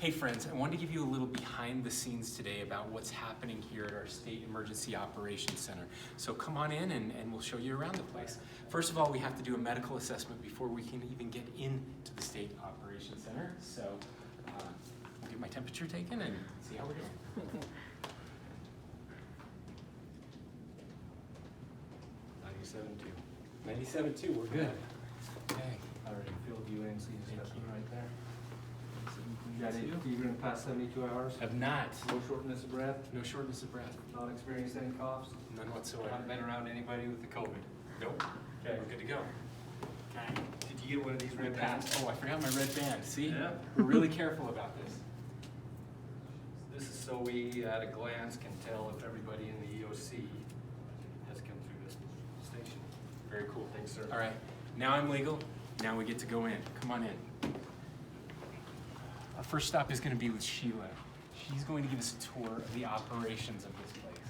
Hey friends, I wanted to give you a little behind the scenes today about what's happening here at our State Emergency Operations Center. So come on in and we'll show you around the place. First of all, we have to do a medical assessment before we can even get into the State Operations Center. So we'll get my temperature taken and see how we're doing. 97.2. 97.2, we're good. Okay. I already filled you in, so you just got one right there. You got Thank it you. fever in the past 72 hours? Have not. No shortness of breath? No shortness of breath. Not experienced any coughs? None whatsoever. Not been around anybody with the COVID? Nope. Okay. We're good to go. Okay. Did you get one of these We red bands? passed. Oh, I forgot my red band. See? Yeah. We're really careful about this. This is so we, at a glance, can tell if everybody in the EOC has come through this station. Very cool. Thanks, sir. All right. Now I'm legal. Now we get to go in. Come on in. Our first stop is going to be with Sheila. She's going to give us a tour of the operations of this place.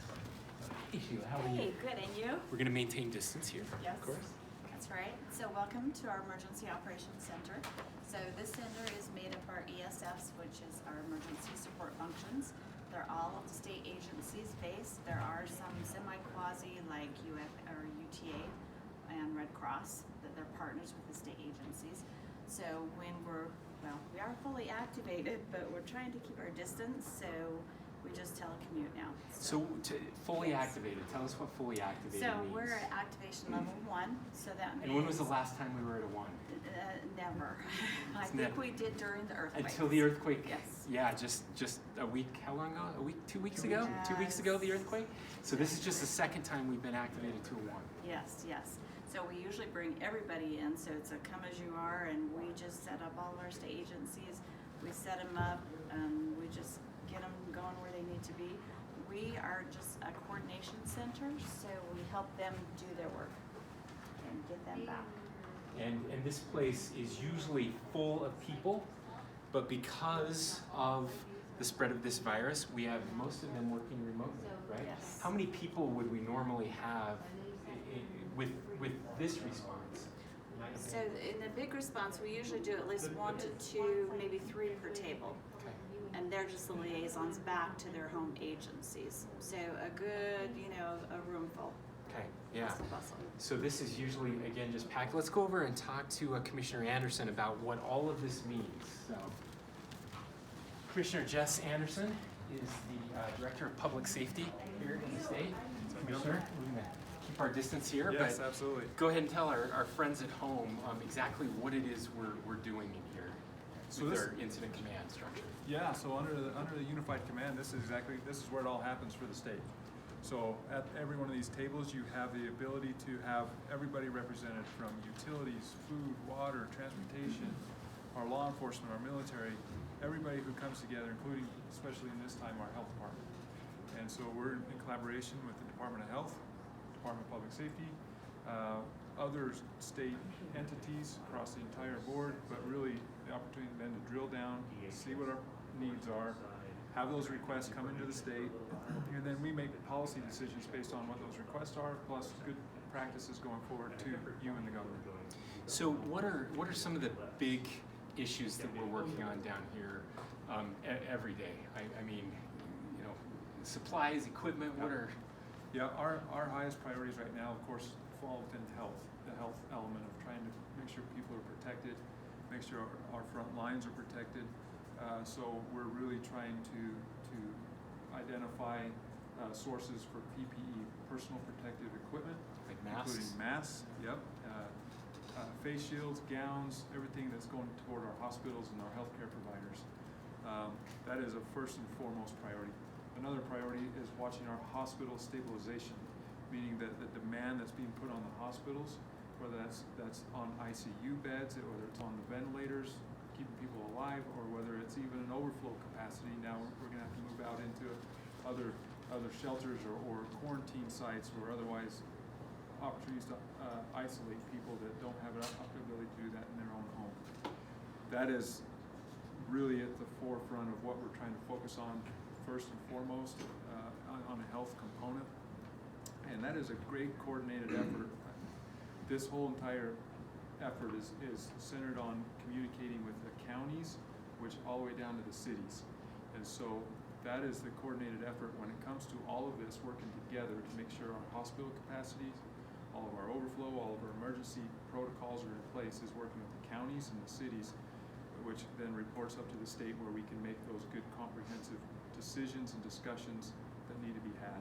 Hey Sheila, how are you? Hey, good, and you? We're going to maintain distance here, Yes. of course. That's right. So welcome to our Emergency Operations Center. So this center is made of our ESFs, which is our emergency support functions. They're all of the state agencies based. There are some semi-quasi like UTA and Red Cross that they're partners with the state agencies. So when we are fully activated, but we're trying to keep our distance, so we just telecommute now. So fully Yes. activated, tell us what fully activated So means. we're at activation level 1, so that means... And when was the last time we were at a 1? Never. I It's think never. we did during the earthquake. Until the earthquake? Yes. Yeah, just a week, how long ago? A week, 2 weeks ago? 2 weeks ago, the earthquake? So this is just the second time we've been activated to a 1. Yes, yes. So we usually bring everybody in, so it's a come as you are, and we just set up all of our state agencies. We set them up, and we just get them going where they need to be. We are just a coordination center, so we help them do their work and get them back. And this place is usually full of people, but because of the spread of this virus, we have most of them working remotely, right? Yes. How many people would we normally have with this response? So in the big response, we usually do at least 1 to 2, maybe 3 per table. Okay. And they're just the liaisons back to their home agencies. So a good, a room full. Okay, yeah. Hustle, bustle. So this is usually, again, just packed. Let's go over and talk to Commissioner Anderson about what all of this means. So, Commissioner Jess Anderson is the Director of Public Safety here in the state. Commissioner, we're going to keep our distance here, Yes, but absolutely. go ahead and tell our friends at home exactly what it is we're doing in here So with this- our incident command structure. Yeah, so under the unified command, this is where it all happens for the state. So at every one of these tables, you have the ability to have everybody represented, from utilities, food, water, transportation, our law enforcement, our military, everybody who comes together, including, especially in this time, our health department. And so we're in collaboration with the Department of Health, Department of Public Safety, other state entities across the entire board, but really the opportunity then to drill down, see what our needs are, have those requests come into the state, and then we make policy decisions based on what those requests are, plus good practices going forward to you and the government. So what are some of the big issues that we're working on down here every day? I mean, supplies, equipment, what are... Yeah, our highest priorities right now, of course, fall within health, the health element of trying to make sure people are protected, make sure our front lines are protected. So we're really trying to identify sources for PPE, personal protective equipment, Like masks? including masks, face shields, gowns, everything that's going toward our hospitals and our healthcare providers. That is a first and foremost priority. Another priority is watching our hospital stabilization, meaning that the demand that's being put on the hospitals, whether that's on ICU beds, whether it's on the ventilators, keeping people alive, or whether it's even an overflow capacity. Now we're going to have to move out into other shelters or quarantine sites, or otherwise opportunities to isolate people that don't have an ability to do that in their own home. That is really at the forefront of what we're trying to focus on first and foremost on a health component. And that is a great coordinated effort. This whole entire effort is centered on communicating with the counties, which all the way down to the cities. And so that is the coordinated effort when it comes to all of this working together to make sure our hospital capacities, all of our overflow, all of our emergency protocols are in place, is working with the counties and the cities, which then reports up to the state where we can make those good comprehensive decisions and discussions that need to be had.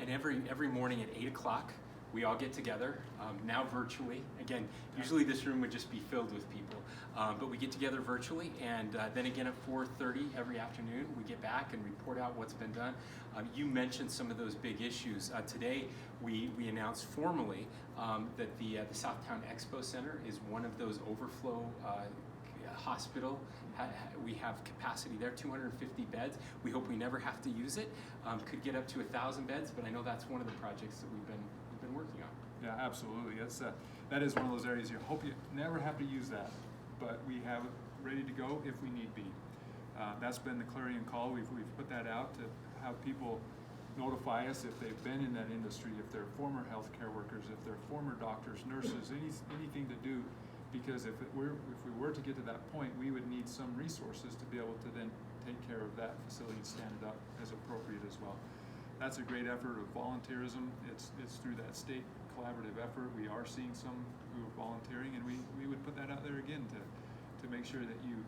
And every morning at 8 o'clock, we all get together, now virtually. Again, usually this room would just be filled with people, but we get together virtually, and then again at 4:30 every afternoon, we get back and report out what's been done. You mentioned some of those big issues. Today, we announced formally that the Southtown Expo Center is one of those overflow hospital. We have capacity there, 250 beds. We hope we never have to use it. Could get up to 1,000 beds, but I know that's one of the projects that we've been working on. Yeah, absolutely. That is one of those areas you hope you never have to use that, but we have it ready to go if we need be. That's been the clarion call. We've put that out to have people notify us if they've been in that industry, if they're former healthcare workers, if they're former doctors, nurses, anything to do. Because if we were to get to that point, we would need some resources to be able to then take care of that facility and stand it up as appropriate as well. That's a great effort of volunteerism. It's through that state collaborative effort. We are seeing some who are volunteering, and we would put that out there again to make sure that you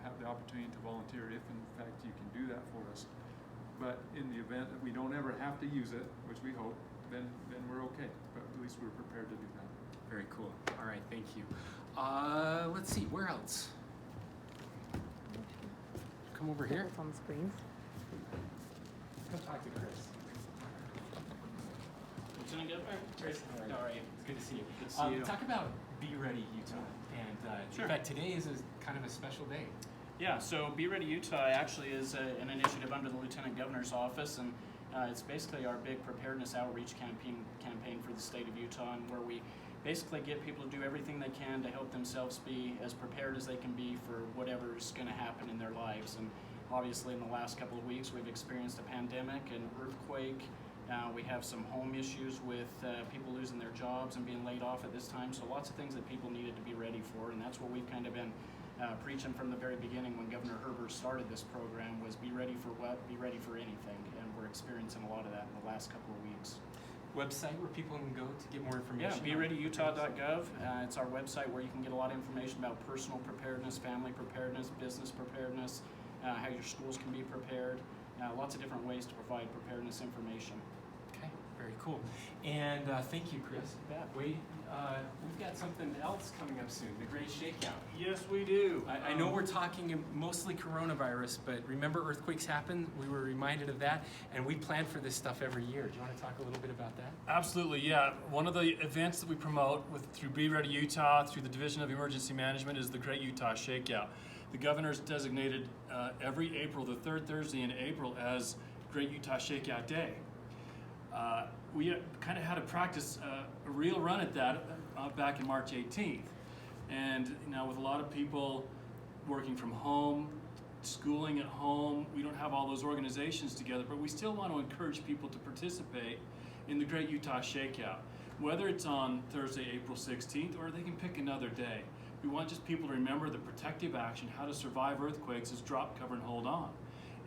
have the opportunity to volunteer if in fact you can do that for us. But in the event that we don't ever have to use it, which we hope, then we're okay. But at least we're prepared to do that. Very cool. All right, thank you. Let's see, where else? Come over here. It's on the screens. Come talk to Chris. Lieutenant Governor? Chris, how are you? It's good to see you. Good to see you. Talk about Be Ready Utah. And Sure. in fact, today is kind of a special day. Yeah, so Be Ready Utah actually is an initiative under the Lieutenant Governor's office, and it's basically our big preparedness outreach campaign for the state of Utah, and where we basically get people to do everything they can to help themselves be as prepared as they can be for whatever's going to happen in their lives. And obviously in the last couple of weeks we've experienced a pandemic, an earthquake. We have some home issues with people losing their jobs and being laid off at this time. So lots of things that people needed to be ready for, and that's what we've kind of been preaching from the very beginning when Governor Herbert started this program, was be ready for what? Be ready for anything. And we're experiencing a lot of that in the last couple of weeks. Website where people can go to get more information? Yeah, BeReadyUtah.gov. It's our website where you can get a lot of information about personal preparedness, family preparedness, business preparedness, how your schools can be prepared, lots of different ways to provide preparedness information. Okay, very cool. And thank you, Chris. You bet. We've got something else coming up soon, the Great Shakeout. Yes, we do. I know we're talking mostly coronavirus, but remember earthquakes happen? We were reminded of that, and we plan for this stuff every year. Do you want to talk a little bit about that? Absolutely, yeah. One of the events that we promote through Be Ready Utah, through the Division of Emergency Management, is the Great Utah Shakeout. The governor's designated every April, the third Thursday in April, as Great Utah Shakeout Day. We kind of had to practice a real run at that back in March 18th. And now with a lot of people working from home, schooling at home, we don't have all those organizations together, but we still want to encourage people to participate in the Great Utah Shakeout, whether it's on Thursday, April 16th, or they can pick another day. We want just people to remember the protective action, how to survive earthquakes, is drop, cover, and hold on.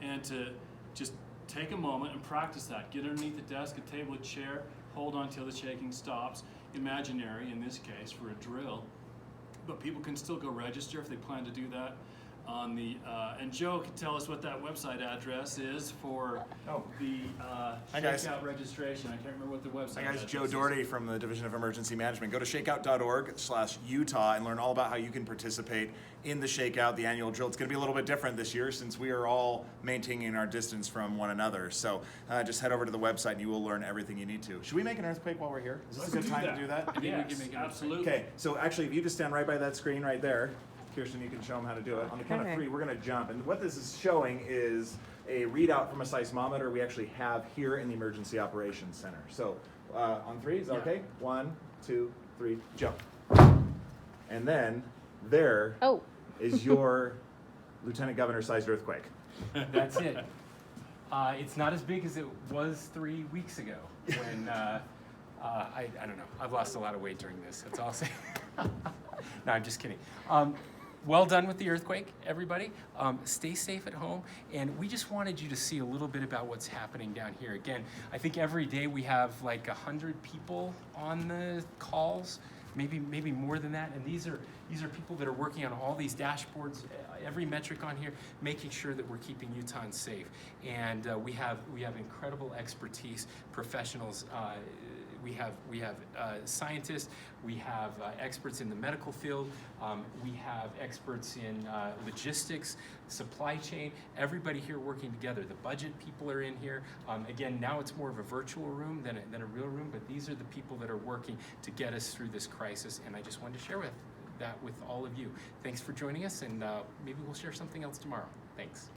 And to just take a moment and practice that. Get underneath the desk, a table, a chair, hold on till the shaking stops. Imaginary, in this case, for a drill. But people can still go register if they plan to do that on the, and Joe can tell us what that website address is for the Hi, guys. shakeout registration. I can't remember what the website Hi guys, address Joe is. Doherty from the Division of Emergency Management. Go to shakeout.org/Utah and learn all about how you can participate in the Shakeout, the annual drill. It's going to be a little bit different this year since we are all maintaining our distance from one another. So just head over to the website and you will learn everything you need to. Should we make an earthquake while we're here? Is this a good time to do that? I think we Yes, can make it absolutely. Okay, so actually if you just stand right by that screen right there, Kirsten, you can show them how to do it. On the count of Okay. 3, we're going to jump. And what this is showing is a readout from a seismometer we actually have here in the Emergency Operations Center. So on 3, is that okay? 1, 2, 3, jump. And then there is your Lieutenant Governor-sized earthquake. That's it. It's not as big as it was 3 weeks ago when, I don't know, I've lost a lot of weight during this. That's all I'll say. No, I'm just kidding. well done with the earthquake, everybody. Stay safe at home. And we just wanted you to see a little bit about what's happening down here. Again, I think every day we have like 100 people on the calls, maybe more than that. And these are people that are working on all these dashboards, every metric on here, making sure that we're keeping Utahns safe. And we have incredible expertise, professionals. We have scientists, we have experts in the medical field, we have experts in logistics, supply chain, everybody here working together. The budget people are in here. Again, now it's more of a virtual room than a real room, but these are the people that are working to get us through this crisis, and I just wanted to share that with all of you. Thanks for joining us, and maybe we'll share something else tomorrow. Thanks.